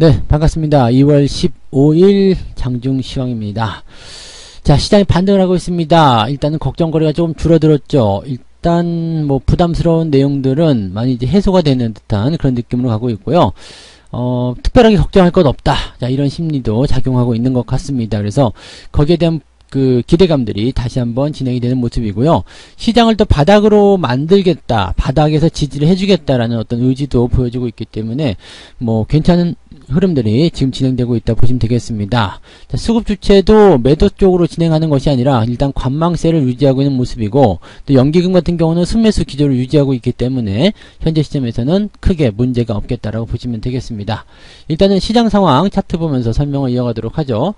네, 반갑습니다. 2월 15일 장중시황입니다. 자, 시장이 반등을 하고 있습니다. 일단은 걱정거리가 조금 줄어들었죠. 일단 뭐 부담스러운 내용들은 많이 이제 해소가 되는 듯한 그런 느낌으로 가고 있고요. 특별하게 걱정할 것 없다. 자, 이런 심리도 작용하고 있는 것 같습니다. 그래서 거기에 대한 그 기대감들이 다시 한번 진행이 되는 모습이고요. 시장을 또 바닥으로 만들겠다, 바닥에서 지지를 해주겠다라는 어떤 의지도 보여주고 있기 때문에 뭐 괜찮은 흐름들이 지금 진행되고 있다 보시면 되겠습니다. 자, 수급 주체도 매도 쪽으로 진행하는 것이 아니라 일단 관망세를 유지하고 있는 모습이고, 또 연기금 같은 경우는 순매수 기조를 유지하고 있기 때문에 현재 시점에서는 크게 문제가 없겠다라고 보시면 되겠습니다. 일단은 시장 상황 차트 보면서 설명을 이어가도록 하죠.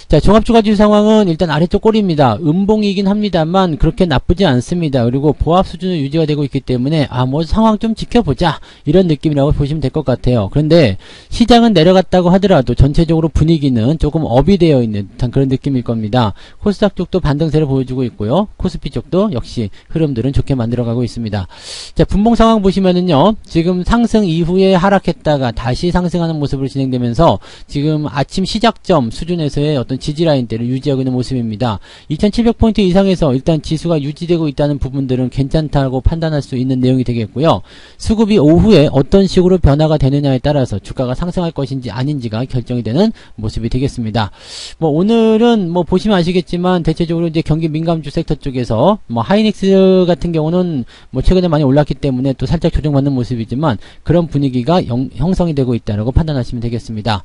자, 종합주가지수 상황은 일단 아래쪽 꼬리입니다. 음봉이긴 합니다만 그렇게 나쁘지 않습니다. 그리고 보합 수준은 유지가 되고 있기 때문에 뭐 상황 좀 지켜보자, 이런 느낌이라고 보시면 될 것 같아요. 그런데 시장은 내려갔다고 하더라도 전체적으로 분위기는 조금 업이 되어 있는 듯한 그런 느낌일 겁니다. 코스닥 쪽도 반등세를 보여주고 있고요. 코스피 쪽도 역시 흐름들은 좋게 만들어가고 있습니다. 자, 분봉 상황 보시면은요, 지금 상승 이후에 하락했다가 다시 상승하는 모습으로 진행되면서 지금 아침 시작점 수준에서의 어떤 지지라인대를 유지하고 있는 모습입니다. 2700포인트 이상에서 일단 지수가 유지되고 있다는 부분들은 괜찮다고 판단할 수 있는 내용이 되겠고요. 수급이 오후에 어떤 식으로 변화가 되느냐에 따라서 주가가 상승할 것인지 아닌지가 결정이 되는 모습이 되겠습니다. 뭐 오늘은 뭐 보시면 아시겠지만 대체적으로 이제 경기 민감주 섹터 쪽에서 뭐 하이닉스 같은 경우는 뭐 최근에 많이 올랐기 때문에 또 살짝 조정받는 모습이지만 그런 분위기가 형성이 되고 있다라고 판단하시면 되겠습니다.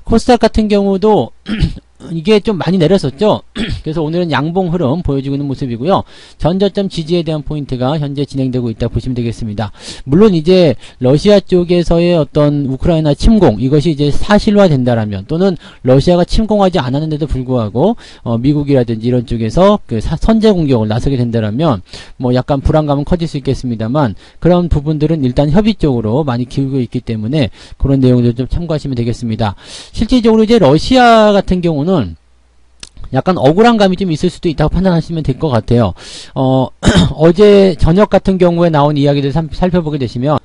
코스닥 같은 경우도 이게 좀 많이 내렸었죠. 그래서 오늘은 양봉 흐름 보여주고 있는 모습이고요. 전저점 지지에 대한 포인트가 현재 진행되고 있다 보시면 되겠습니다. 물론 이제 러시아 쪽에서의 어떤 우크라이나 침공, 이것이 이제 사실화 된다라면, 또는 러시아가 침공하지 않았는데도 불구하고 미국이라든지 이런 쪽에서 그 선제 공격을 나서게 된다라면 뭐 약간 불안감은 커질 수 있겠습니다만, 그런 부분들은 일단 협의 쪽으로 많이 기울고 있기 때문에 그런 내용들 좀 참고하시면 되겠습니다. 실질적으로 이제 러시아 같은 경우는 약간 억울한 감이 좀 있을 수도 있다고 판단하시면 될 것 같아요. 어제 저녁 같은 경우에 나온 이야기들 살펴보게 되시면,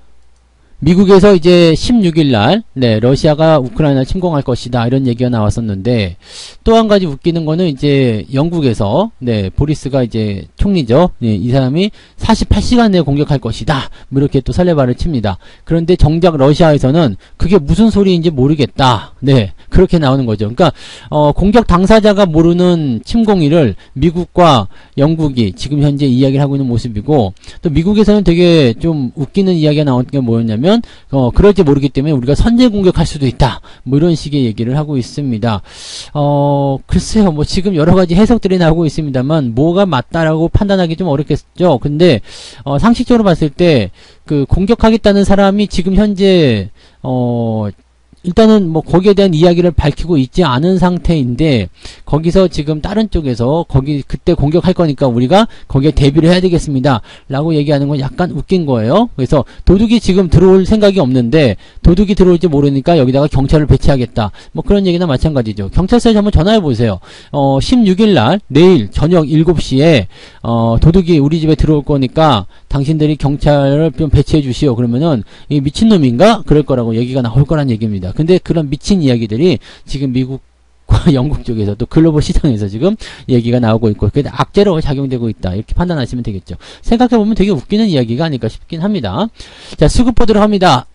미국에서 이제 16일날 러시아가 우크라이나를 침공할 것이다, 이런 얘기가 나왔었는데, 또 한 가지 웃기는 거는 이제 영국에서 보리스가 이제 총리죠. 이 사람이 48시간 내에 공격할 것이다, 뭐 이렇게 또 설레발을 칩니다. 그런데 정작 러시아에서는 그게 무슨 소리인지 모르겠다, 그렇게 나오는 거죠. 그러니까 공격 당사자가 모르는 침공일을 미국과 영국이 지금 현재 이야기를 하고 있는 모습이고, 또 미국에서는 되게 좀 웃기는 이야기가 나온 게 뭐였냐면, 그럴지 모르기 때문에 우리가 선제 공격할 수도 있다, 뭐 이런 식의 얘기를 하고 있습니다. 글쎄요, 뭐 지금 여러 가지 해석들이 나오고 있습니다만 뭐가 맞다라고 판단하기 좀 어렵겠죠. 근데 상식적으로 봤을 때 그 공격하겠다는 사람이 지금 현재 일단은 뭐 거기에 대한 이야기를 밝히고 있지 않은 상태인데, 거기서 지금 다른 쪽에서 그때 공격할 거니까 우리가 거기에 대비를 해야 되겠습니다 라고 얘기하는 건 약간 웃긴 거예요. 그래서 도둑이 지금 들어올 생각이 없는데 도둑이 들어올지 모르니까 여기다가 경찰을 배치하겠다, 뭐 그런 얘기나 마찬가지죠. 경찰서에 한번 전화해 보세요. 16일날 내일 저녁 7시에 도둑이 우리 집에 들어올 거니까 당신들이 경찰을 좀 배치해 주시오. 그러면은 이 미친놈인가? 그럴 거라고 얘기가 나올 거란 얘기입니다. 근데 그런 미친 이야기들이 지금 미국과 영국 쪽에서 또 글로벌 시장에서 지금 얘기가 나오고 있고, 그게 악재로 작용되고 있다, 이렇게 판단하시면 되겠죠. 생각해보면 되게 웃기는 이야기가 아닐까 싶긴 합니다. 자, 수급 보도록 합니다.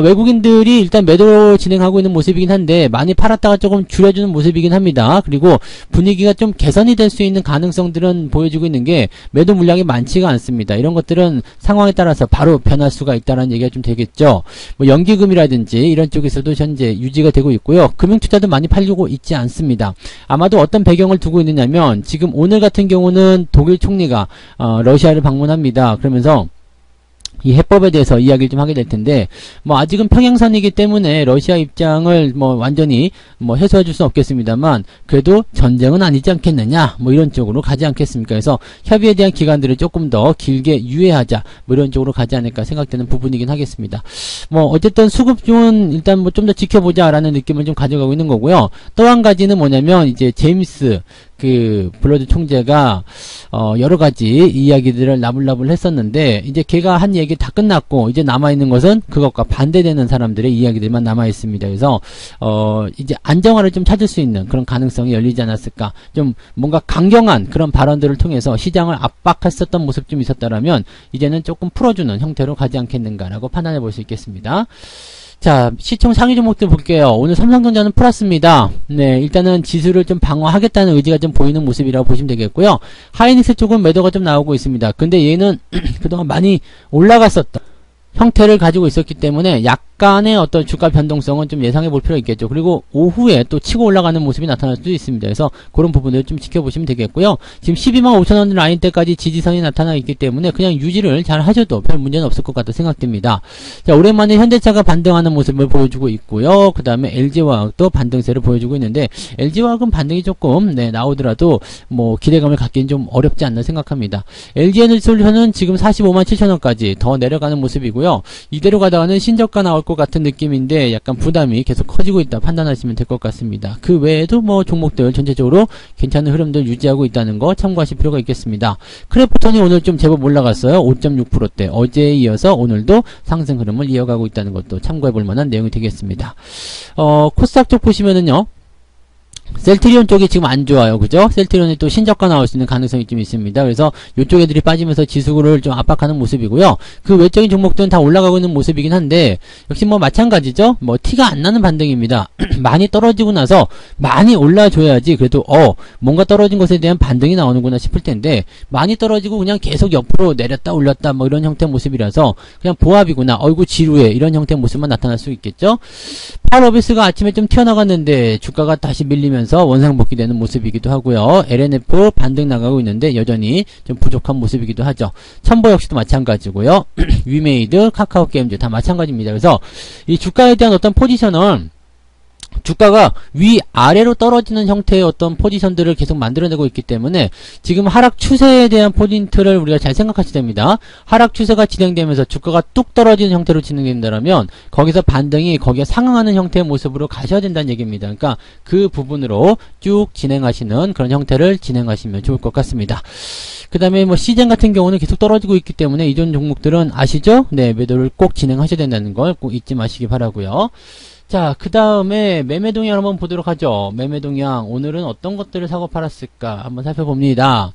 외국인들이 일단 매도로 진행하고 있는 모습이긴 한데 많이 팔았다가 조금 줄여주는 모습이긴 합니다. 그리고 분위기가 좀 개선이 될 수 있는 가능성들은 보여주고 있는 게 매도 물량이 많지가 않습니다. 이런 것들은 상황에 따라서 바로 변할 수가 있다는 얘기가 좀 되겠죠. 뭐 연기금이라든지 이런 쪽에서도 현재 유지가 되고 있고요. 금융투자도 많이 팔리고 있지 않습니다. 아마도 어떤 배경을 두고 있느냐면, 지금 오늘 같은 경우는 독일 총리가 러시아를 방문합니다. 그러면서 이 해법에 대해서 이야기를 좀 하게 될 텐데, 뭐 아직은 평행선이기 때문에 러시아 입장을 뭐 완전히 뭐 해소해 줄 수는 없겠습니다만, 그래도 전쟁은 아니지 않겠느냐, 뭐 이런 쪽으로 가지 않겠습니까? 그래서 협의에 대한 기간들을 조금 더 길게 유예하자, 뭐 이런 쪽으로 가지 않을까 생각되는 부분이긴 하겠습니다. 뭐 어쨌든 수급중은 일단 뭐 좀 더 지켜보자 라는 느낌을 좀 가져가고 있는 거고요. 또 한 가지는 뭐냐면, 이제 제임스 그 블러드 총재가 여러 가지 이야기들을 나불나불 했었는데 이제 걔가 한 얘기 다 끝났고 이제 남아있는 것은 그것과 반대되는 사람들의 이야기들만 남아있습니다. 그래서 이제 안정화를 좀 찾을 수 있는 그런 가능성이 열리지 않았을까. 좀 뭔가 강경한 그런 발언들을 통해서 시장을 압박했었던 모습 좀 있었다라면 이제는 조금 풀어주는 형태로 가지 않겠는가라고 판단해 볼 수 있겠습니다. 자, 시총 상위 종목들 볼게요. 오늘 삼성전자는 플러스입니다. 네, 일단은 지수를 좀 방어하겠다는 의지가 좀 보이는 모습이라고 보시면 되겠고요. 하이닉스 쪽은 매도가 좀 나오고 있습니다. 근데 얘는 그동안 많이 올라갔었던 형태를 가지고 있었기 때문에 약간의 어떤 주가 변동성은 좀 예상해 볼 필요가 있겠죠. 그리고 오후에 또 치고 올라가는 모습이 나타날 수도 있습니다. 그래서 그런 부분을 좀 지켜보시면 되겠고요. 지금 12만 5천원 라인 때까지 지지선이 나타나 있기 때문에 그냥 유지를 잘 하셔도 별 문제는 없을 것 같다 생각됩니다. 자, 오랜만에 현대차가 반등하는 모습을 보여주고 있고요. 그 다음에 LG화학도 반등세를 보여주고 있는데 LG화학은 반등이 조금 나오더라도 뭐 기대감을 갖기는 좀 어렵지 않나 생각합니다. LG에너지솔루션은 지금 45만 7천원까지 더 내려가는 모습이고요. 이대로 가다가는 신저가 나올 것 같은 느낌인데 약간 부담이 계속 커지고 있다 판단하시면 될 것 같습니다. 그 외에도 뭐 종목들 전체적으로 괜찮은 흐름들 유지하고 있다는 거 참고하실 필요가 있겠습니다. 크래프톤이 오늘 좀 제법 올라갔어요. 5.6%대 어제에 이어서 오늘도 상승 흐름을 이어가고 있다는 것도 참고해 볼 만한 내용이 되겠습니다. 코스닥 쪽 보시면은요. 셀트리온 쪽이 지금 안 좋아요. 그죠? 셀트리온이 또 신저가 나올 수 있는 가능성이 좀 있습니다. 그래서 이쪽 애들이 빠지면서 지수를 좀 압박하는 모습이고요. 그 외적인 종목들은 다 올라가고 있는 모습이긴 한데 역시 뭐 마찬가지죠. 뭐 티가 안 나는 반등입니다. 많이 떨어지고 나서 많이 올라줘야지 그래도 뭔가 떨어진 것에 대한 반등이 나오는구나 싶을 텐데 많이 떨어지고 그냥 계속 옆으로 내렸다 올렸다 뭐 이런 형태의 모습이라서 그냥 보합이구나. 어이구 지루해. 이런 형태의 모습만 나타날 수 있겠죠. 파워비스가 아침에 좀 튀어나갔는데 주가가 다시 밀리면서 원상복귀되는 모습이기도 하고요. LNF 반등 나가고 있는데 여전히 좀 부족한 모습이기도 하죠. 첨보 역시도 마찬가지고요. 위메이드, 카카오게임즈 다 마찬가지입니다. 그래서 이 주가에 대한 어떤 포지션은 주가가 위아래로 떨어지는 형태의 어떤 포지션들을 계속 만들어내고 있기 때문에 지금 하락 추세에 대한 포인트를 우리가 잘 생각하셔야 됩니다. 하락 추세가 진행되면서 주가가 뚝 떨어지는 형태로 진행된다면 거기서 반등이 거기에 상응하는 형태의 모습으로 가셔야 된다는 얘기입니다. 그러니까 그 부분으로 쭉 진행하시는 그런 형태를 진행하시면 좋을 것 같습니다. 그 다음에 뭐 시젠 같은 경우는 계속 떨어지고 있기 때문에 이전 종목들은 아시죠? 네, 매도를 꼭 진행하셔야 된다는 걸 꼭 잊지 마시기 바라고요. 자, 그 다음에 매매 동향 한번 보도록 하죠. 매매 동향 오늘은 어떤 것들을 사고 팔았을까 한번 살펴봅니다.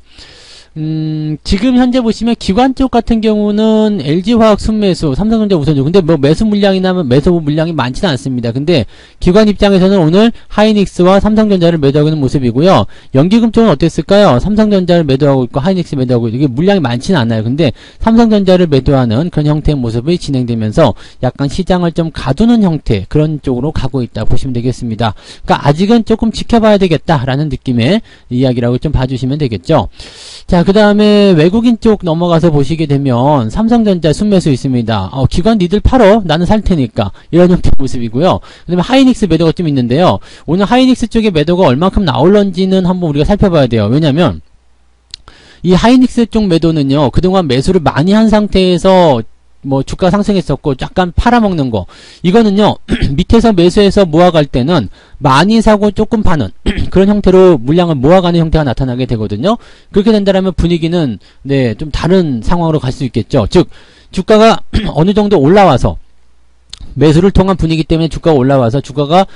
지금 현재 보시면 기관 쪽 같은 경우는 LG화학 순매수, 삼성전자 우선주. 근데 뭐 매수 물량이나 매수 물량이 많지는 않습니다. 근데 기관 입장에서는 오늘 하이닉스와 삼성전자를 매도하고 있는 모습이고요. 연기금 쪽은 어땠을까요? 삼성전자를 매도하고 있고 하이닉스 매도하고 있고 이게 물량이 많지는 않아요. 근데 삼성전자를 매도하는 그런 형태의 모습이 진행되면서 약간 시장을 좀 가두는 형태 그런 쪽으로 가고 있다 보시면 되겠습니다. 그러니까 아직은 조금 지켜봐야 되겠다라는 느낌의 이야기라고 좀 봐주시면 되겠죠. 자, 그 다음에 외국인 쪽 넘어가서 보시게 되면 삼성전자 순매수 있습니다. 기관 니들 팔어 나는 살 테니까 이런 형태의 모습이고요. 그 다음에 하이닉스 매도가 좀 있는데요. 오늘 하이닉스 쪽의 매도가 얼만큼 나올런지는 한번 우리가 살펴봐야 돼요. 왜냐면 이 하이닉스 쪽 매도는요 그동안 매수를 많이 한 상태에서 뭐 주가 상승했었고 약간 팔아먹는 거 이거는요 밑에서 매수해서 모아갈 때는 많이 사고 조금 파는 그런 형태로 물량을 모아가는 형태가 나타나게 되거든요. 그렇게 된다면 분위기는 네 좀 다른 상황으로 갈 수 있겠죠. 즉 주가가 어느 정도 올라와서 매수를 통한 분위기 때문에 주가가 올라와서 주가가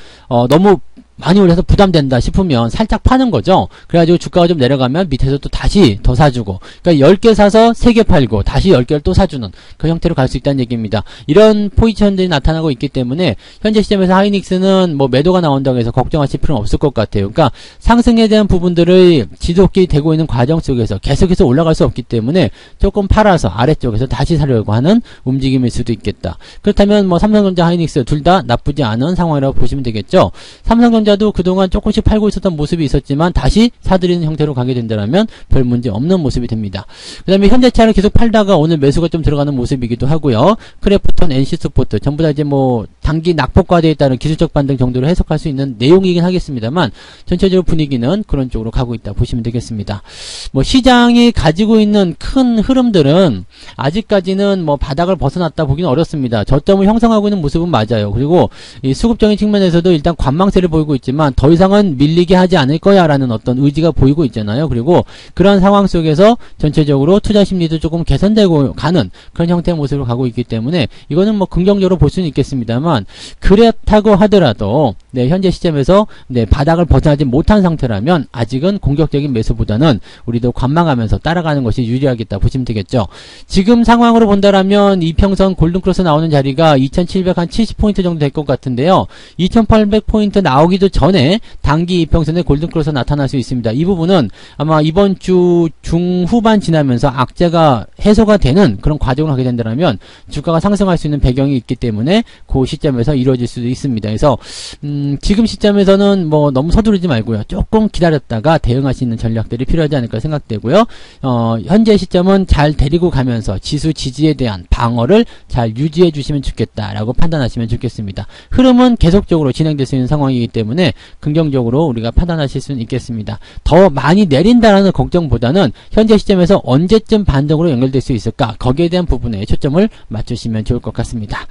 너무 많이 올려서 부담된다 싶으면 살짝 파는 거죠. 그래가지고 주가가 좀 내려가면 밑에서 또 다시 더 사주고 그러니까 10개 사서 3개 팔고 다시 10개를 또 사주는 그 형태로 갈 수 있다는 얘기입니다. 이런 포지션들이 나타나고 있기 때문에 현재 시점에서 하이닉스는 뭐 매도가 나온다고 해서 걱정하실 필요는 없을 것 같아요. 그러니까 상승에 대한 부분들을 지속이 되고 있는 과정 속에서 계속해서 올라갈 수 없기 때문에 조금 팔아서 아래쪽에서 다시 사려고 하는 움직임일 수도 있겠다. 그렇다면 뭐 삼성전자, 하이닉스 둘 다 나쁘지 않은 상황이라고 보시면 되겠죠. 삼성전자도 그동안 조금씩 팔고 있었던 모습이 있었지만 다시 사들이는 형태로 가게 된다면 별 문제 없는 모습이 됩니다. 그 다음에 현대차를 계속 팔다가 오늘 매수가 좀 들어가는 모습이기도 하고요. 크래프톤, NC스포트 전부 다 이제 뭐 단기 낙폭과대에 따른 기술적 반등 정도로 해석할 수 있는 내용이긴 하겠습니다만 전체적으로 분위기는 그런 쪽으로 가고 있다 보시면 되겠습니다. 뭐 시장이 가지고 있는 큰 흐름들은 아직까지는 뭐 바닥을 벗어났다 보기는 어렵습니다. 저점을 형성하고 있는 모습은 맞아요. 그리고 이 수급적인 측면에서도 일단 관망세를 보이고 보이고 있지만 더 이상은 밀리게 하지 않을 거야 라는 어떤 의지가 보이고 있잖아요. 그리고 그런 상황 속에서 전체적으로 투자 심리도 조금 개선되고 가는 그런 형태의 모습을 가고 있기 때문에 이거는 뭐 긍정적으로 볼 수는 있겠습니다만, 그렇다고 하더라도 네, 현재 시점에서 네, 바닥을 벗어나지 못한 상태라면 아직은 공격적인 매수보다는 우리도 관망하면서 따라가는 것이 유리하겠다 보시면 되겠죠. 지금 상황으로 본다라면 이평선 골든크로스 나오는 자리가 2770포인트 정도 될 것 같은데요. 2800포인트 나오기도 전에 단기 이평선의 골든크로스 나타날 수 있습니다. 이 부분은 아마 이번 주 중후반 지나면서 악재가 해소가 되는 그런 과정을 하게 된다면 주가가 상승할 수 있는 배경이 있기 때문에 그 시점에서 이루어질 수도 있습니다. 그래서 지금 시점에서는 뭐 너무 서두르지 말고요. 조금 기다렸다가 대응할 수 있는 전략들이 필요하지 않을까 생각되고요. 현재 시점은 잘 데리고 가면서 지수 지지에 대한 방어를 잘 유지해 주시면 좋겠다라고 판단하시면 좋겠습니다. 흐름은 계속적으로 진행될 수 있는 상황이기 때문에 긍정적으로 우리가 판단하실 수는 있겠습니다. 더 많이 내린다라는 걱정보다는 현재 시점에서 언제쯤 반등으로 연결될 수 있을까, 거기에 대한 부분에 초점을 맞추시면 좋을 것 같습니다.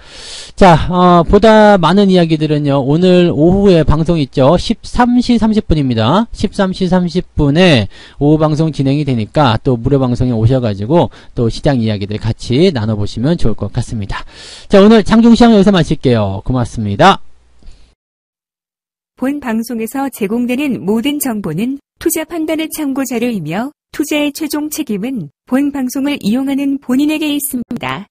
자, 보다 많은 이야기들은요, 오늘 오후에 방송 있죠. 13시 30분입니다. 13시 30분에 오후 방송 진행이 되니까 또 무료 방송에 오셔가지고 또 시장 이야기들 같이 나눠보시면 좋을 것 같습니다. 자, 오늘 장중시장 여기서 마칠게요. 고맙습니다. 본 방송에서 제공되는 모든 정보는 투자 판단의 참고 자료이며 투자의 최종 책임은 본 방송을 이용하는 본인에게 있습니다.